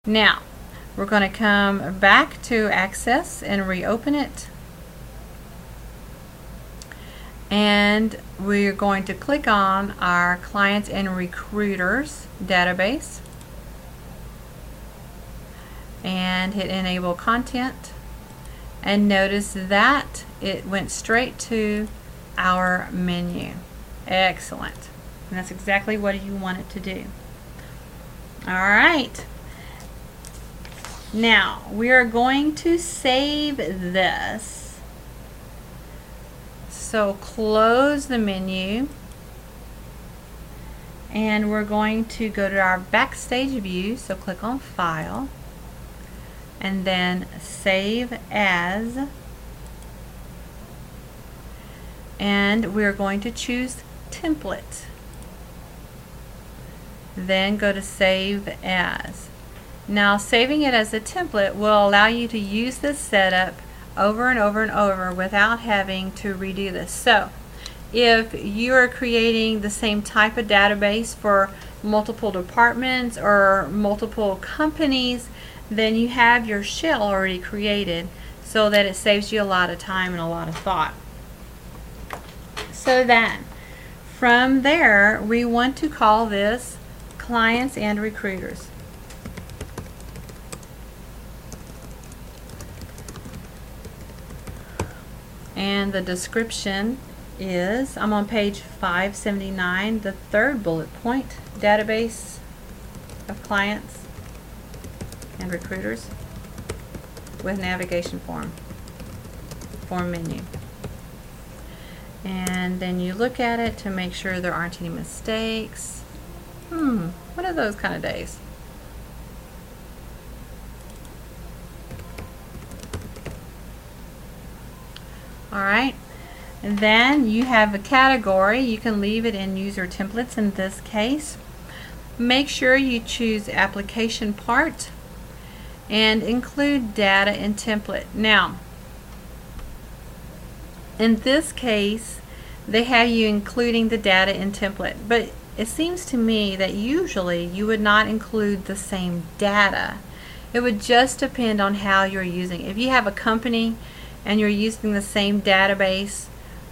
Now, we're going to come back to Access and reopen it. And we're going to click on our Clients and Recruiters database and hit Enable Content. And notice that it went straight to our menu. Excellent. And that's exactly what you want it to do. Alright. Now, we are going to save this. So close the menu. And we're going to go to our Backstage view. So click on File. And then Save As. And we're going to choose Template. Then go to Save As. Now, saving it as a template will allow you to use this setup over and over and over without having to redo this. So, if you are creating the same type of database for multiple departments or multiple companies, then you have your shell already created so that it saves you a lot of time and a lot of thought. So then, from there, we want to call this Clients and Recruiters. And the description is, I'm on page 579, the third bullet point, database of clients and recruiters with navigation form menu. And then you look at it to make sure there aren't any mistakes. What are those kind of days? Alright, and then you have a category. You can leave it in User Templates in this case. Make sure you choose Application Part and include Data in Template. Now, in this case, they have you including the data in template, but it seems to me that usually you would not include the same data. It would just depend on how you're using it. If you have a company and you're using the same database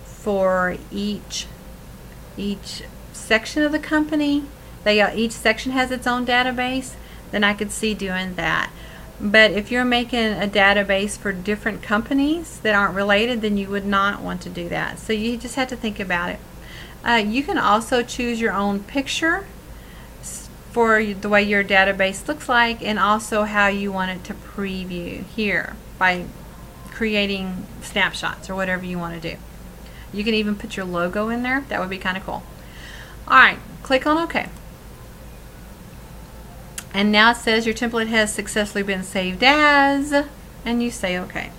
for each section of the company, each section has its own database, then I could see doing that. But if you're making a database for different companies that aren't related, then you would not want to do that. So you just have to think about it. You can also choose your own picture for the way your database looks like, and also how you want it to preview here by creating snapshots or whatever you want to do. You can even put your logo in there. That would be kind of cool. Alright, click on OK. And now it says your template has successfully been saved as, and you say OK.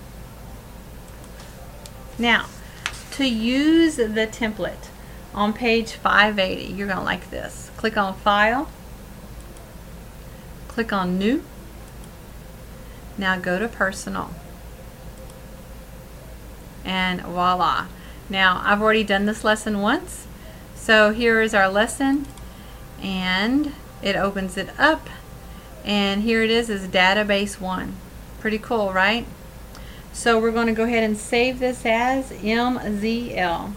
Now, to use the template on page 580, you're going to like this. Click on File, click on New. Now go to Personal. And voila. Now, I've already done this lesson once. So here is our lesson, and it opens it up. And here it is database 1. Pretty cool, right? So we're going to go ahead and save this as MZL.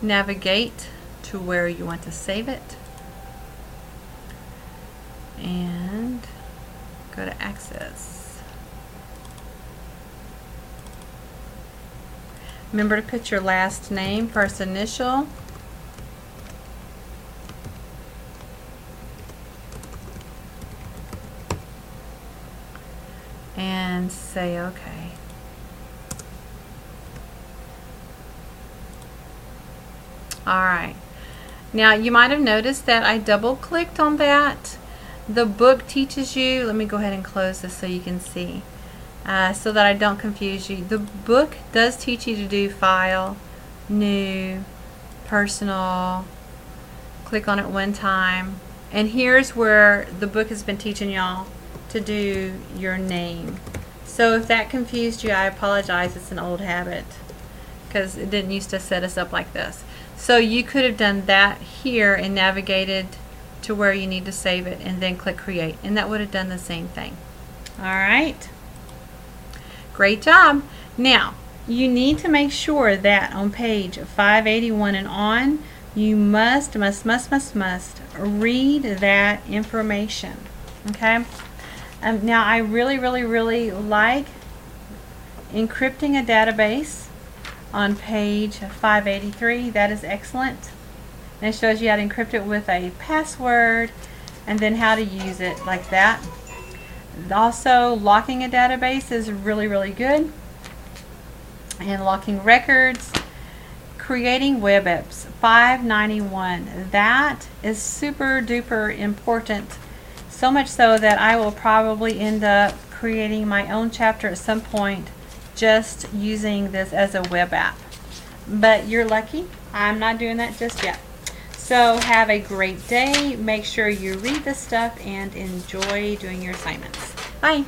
Navigate to where you want to save it. And go to Access. Remember to put your last name, first initial, and say OK. Alright. Now you might have noticed that I double clicked on that. The book teaches you, let me go ahead and close this so you can see. So that I don't confuse you. The book does teach you to do File, New, Personal. Click on it one time. And here's where the book has been teaching y'all to do your name. So if that confused you, I apologize. It's an old habit. because it didn't used to set us up like this. So you could have done that here and navigated to where you need to save it and then click create, and that would have done the same thing. All right, great job. Now you need to make sure that on page 581 and on, you must read that information. Okay. Now I really like encrypting a database on page 583. That is excellent. And it shows you how to encrypt it with a password and then how to use it like that. Also, locking a database is really good. And locking records. Creating web apps, 591. That is super duper important. So much so that I will probably end up creating my own chapter at some point just using this as a web app. But you're lucky. I'm not doing that just yet. So have a great day. Make sure you read this stuff and enjoy doing your assignments. Bye.